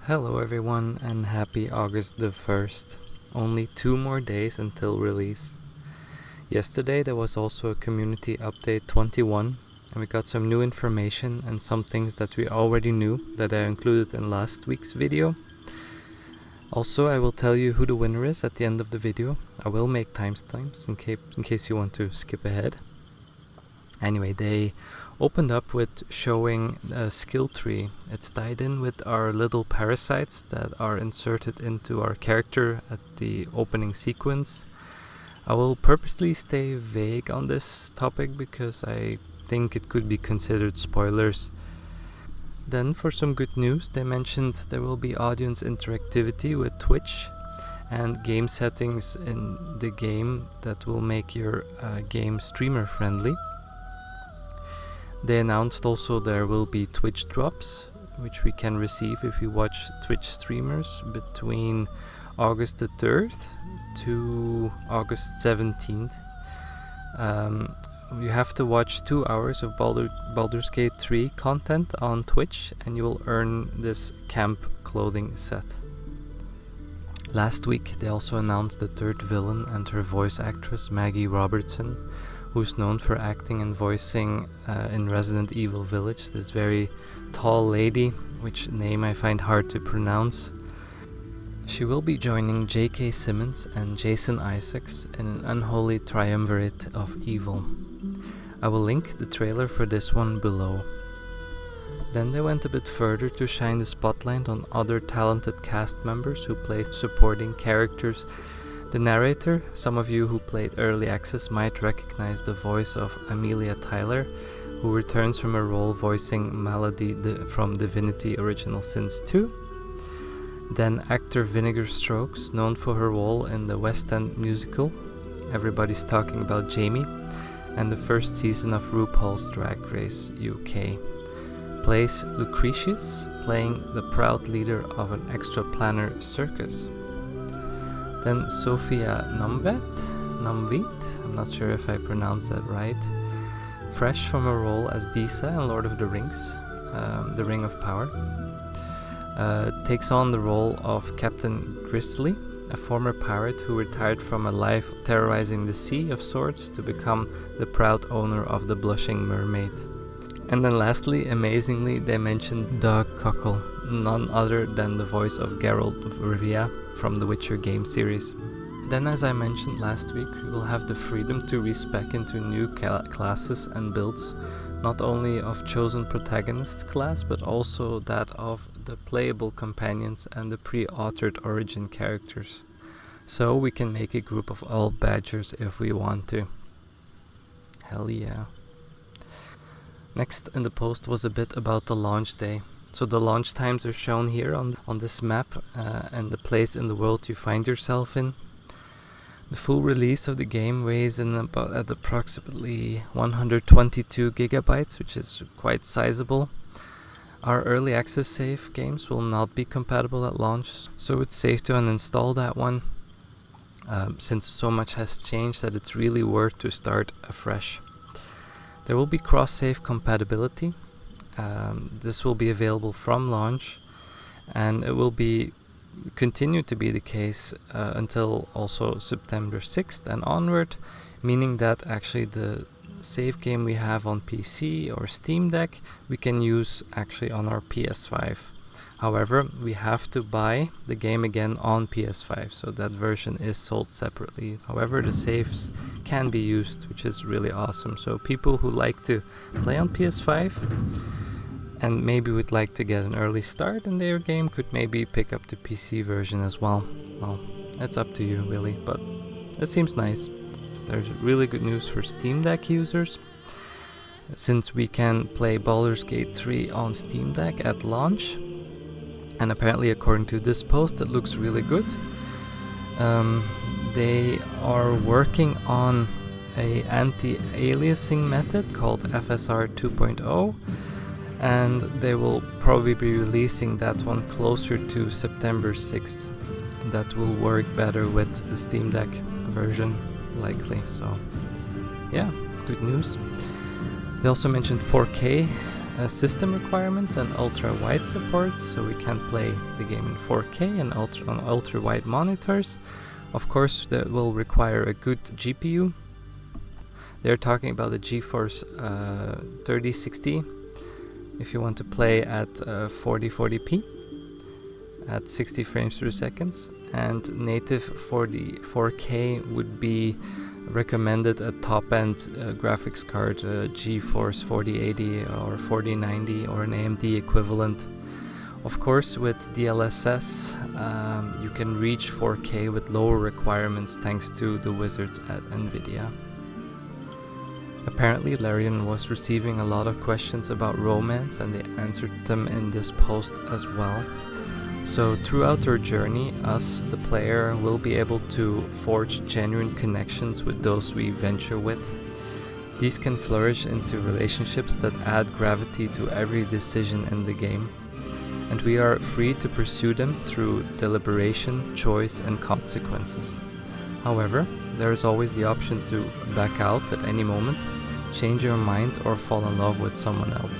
Hello everyone and happy August the 1st. Only 2 more days until release. Yesterday there was also a community update 21 and we got some new information and some things that we already knew that I included in last week's video. Also, I will tell you who the winner is at the end of the video. I will make timestamps in case you want to skip ahead. Anyway, they opened up with showing a skill tree. It's tied in with our little parasites that are inserted into our character at the opening sequence. I will purposely stay vague on this topic because I think it could be considered spoilers. Then for some good news, they mentioned there will be audience interactivity with Twitch and game settings in the game that will make your game streamer friendly. They announced also there will be Twitch drops, which we can receive if you watch Twitch streamers between August the 3rd to August 17th. You have to watch 2 hours of Baldur's Gate 3 content on Twitch and you will earn this camp clothing set. Last week they also announced the 3rd villain and her voice actress Maggie Robertson, who's known for acting and voicing in Resident Evil Village, this very tall lady, which name I find hard to pronounce. She will be joining J.K. Simmons and Jason Isaacs in an unholy triumvirate of evil. I will link the trailer for this one below. Then they went a bit further to shine the spotlight on other talented cast members who play supporting characters. The narrator, some of you who played Early Access might recognize the voice of Amelia Tyler, who returns from a role voicing Malady from Divinity Original Sins 2. Then actor Vinegar Strokes, known for her role in the West End musical Everybody's Talking About Jamie and the first season of RuPaul's Drag Race UK, plays Lucretius, playing the proud leader of an extra-planar circus. Then Sophia Namvit, I'm not sure if I pronounced that right, fresh from a role as Disa in Lord of the Rings, The Ring of Power, takes on the role of Captain Grizzly, a former pirate who retired from a life terrorizing the sea of swords to become the proud owner of the Blushing Mermaid. And then lastly, amazingly, they mentioned Doug Cockle, none other than the voice of Geralt of Rivia from the Witcher game series. Then, as I mentioned last week, we will have the freedom to respec into new classes and builds, not only of chosen protagonists class, but also that of the playable companions and the pre-authored origin characters. So we can make a group of all badgers if we want to. Hell yeah. Next in the post was a bit about the launch day. So the launch times are shown here on this map and the place in the world you find yourself in. The full release of the game weighs in at approximately 122 gigabytes, which is quite sizable. Our early access save games will not be compatible at launch, so it's safe to uninstall that one, since so much has changed that it's really worth to start afresh. There will be cross-save compatibility. This will be available from launch, and it will continue to be the case until also September 6th and onward, meaning that actually the save game we have on PC or Steamdeck we can use actually on our PS5. However, we have to buy the game again on PS5, so that version is sold separately. However, the saves can be used, which is really awesome. So people who like to play on PS5 and maybe would like to get an early start in their game could maybe pick up the PC version as well. Well, it's up to you really, but it seems nice. There's really good news for Steam Deck users, since we can play Baldur's Gate 3 on Steam Deck at launch, and apparently according to this post it looks really good. They are working on a anti-aliasing method called FSR 2.0, and they will probably be releasing that one closer to September 6th. That will work better with the Steam Deck version, likely. So yeah, good news. They also mentioned 4K system requirements and ultra-wide support, so we can play the game in 4K and on ultra-wide monitors. Of course, that will require a good GPU. They're talking about the GeForce 3060 if you want to play at 4040p at 60 frames per second, and native 4K would be recommended a top-end graphics card, GeForce 4080 or 4090 or an AMD equivalent. Of course, with DLSS you can reach 4K with lower requirements thanks to the wizards at NVIDIA. Apparently Larian was receiving a lot of questions about romance, and they answered them in this post as well. So throughout our journey, us, the player, will be able to forge genuine connections with those we venture with. These can flourish into relationships that add gravity to every decision in the game, and we are free to pursue them through deliberation, choice, and consequences. However, there is always the option to back out at any moment, change your mind, or fall in love with someone else.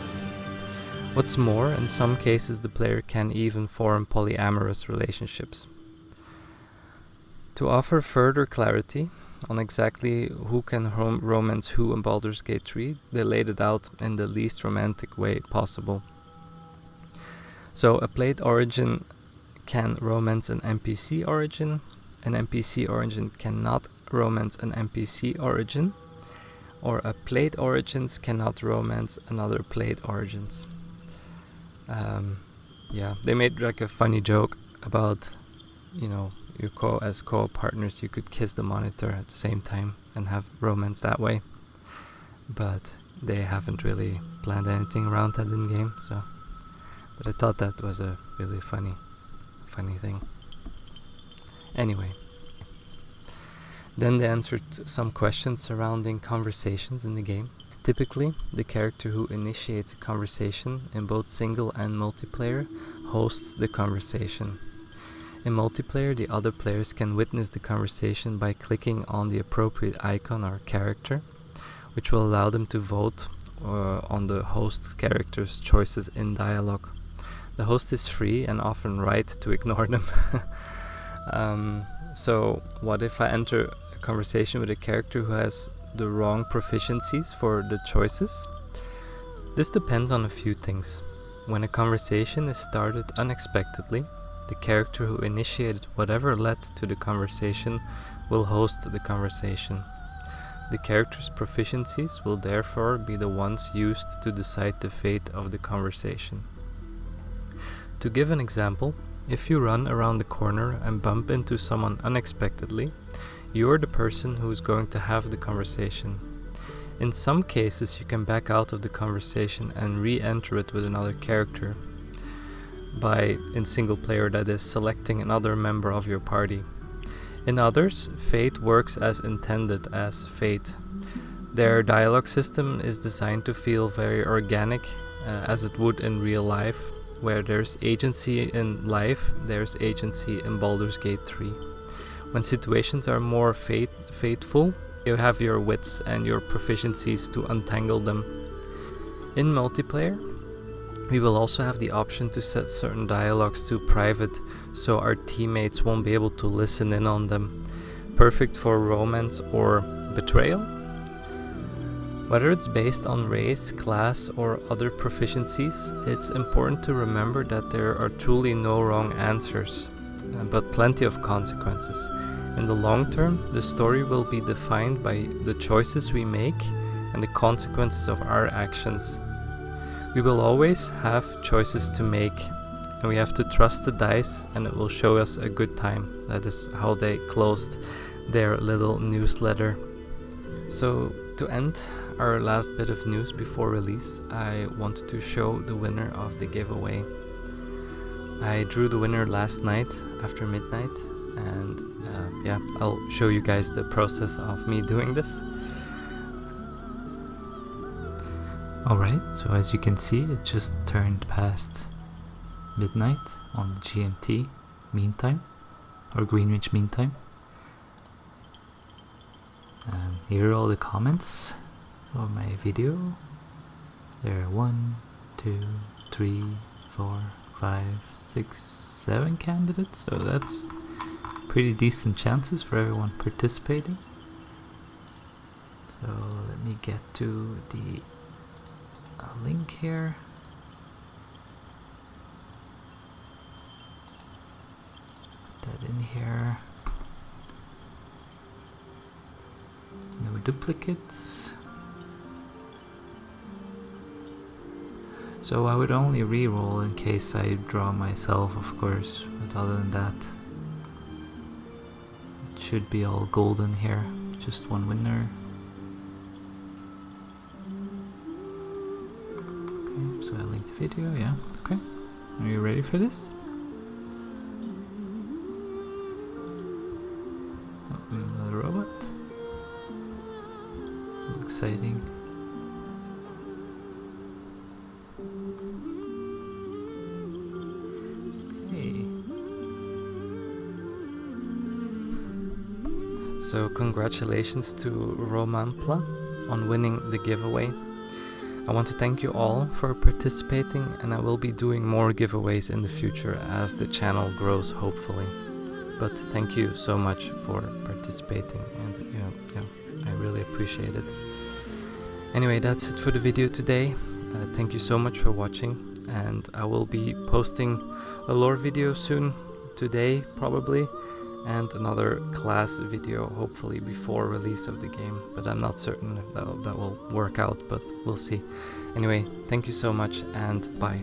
What's more, in some cases the player can even form polyamorous relationships. To offer further clarity on exactly who can romance who in Baldur's Gate 3, they laid it out in the least romantic way possible. So a played origin can romance an NPC origin, an NPC origin cannot romance an NPC origin, or a played origins cannot romance another played origins. Yeah, they made like a funny joke about, you know, as co-op partners you could kiss the monitor at the same time and have romance that way, but they haven't really planned anything around that in game. So, but I thought that was a really funny thing. Anyway, then they answered some questions surrounding conversations in the game. Typically, the character who initiates a conversation in both single and multiplayer hosts the conversation. In multiplayer, the other players can witness the conversation by clicking on the appropriate icon or character, which will allow them to vote on the host character's choices in dialogue. The host is free and often right to ignore them. So what if I enter a conversation with a character who has the wrong proficiencies for the choices? This depends on a few things. When a conversation is started unexpectedly, the character who initiated whatever led to the conversation will host the conversation. The character's proficiencies will therefore be the ones used to decide the fate of the conversation. To give an example, if you run around the corner and bump into someone unexpectedly, you're the person who's going to have the conversation. In some cases you can back out of the conversation and re-enter it with another character, by, in single player, that is, selecting another member of your party. In others, fate works as intended as fate. Their dialogue system is designed to feel very organic, as it would in real life. Where there's agency in life, there's agency in Baldur's Gate 3. When situations are more fateful, you have your wits and your proficiencies to untangle them. In multiplayer, we will also have the option to set certain dialogues to private, so our teammates won't be able to listen in on them. Perfect for romance or betrayal. Whether it's based on race, class, or other proficiencies, it's important to remember that there are truly no wrong answers, but plenty of consequences. In the long term, the story will be defined by the choices we make and the consequences of our actions. We will always have choices to make, and we have to trust the dice and it will show us a good time. That is how they closed their little newsletter. So to end our last bit of news before release, I wanted to show the winner of the giveaway. I drew the winner last night after midnight, and yeah, I'll show you guys the process of me doing this. Alright, so as you can see, it just turned past midnight on GMT Mean Time, or Greenwich Mean Time. Here are all the comments of my video. There are 1, 2, 3, 4, 5, 6, 7 candidates, so that's pretty decent chances for everyone participating. So let me get to the link here. Put that in here. No duplicates. So I would only re-roll in case I draw myself, of course, but other than that, it should be all golden here. Just one winner. Okay, so I linked the video, yeah, okay. Are you ready for this? Oh, another robot. Exciting. So congratulations to Romampla on winning the giveaway. I want to thank you all for participating, and I will be doing more giveaways in the future as the channel grows, hopefully. But thank you so much for participating, and I really appreciate it. Anyway, that's it for the video today. Thank you so much for watching, and I will be posting a lore video soon, today probably, and another class video hopefully before release of the game, but I'm not certain if that will work out, but we'll see. Anyway, thank you so much, and bye.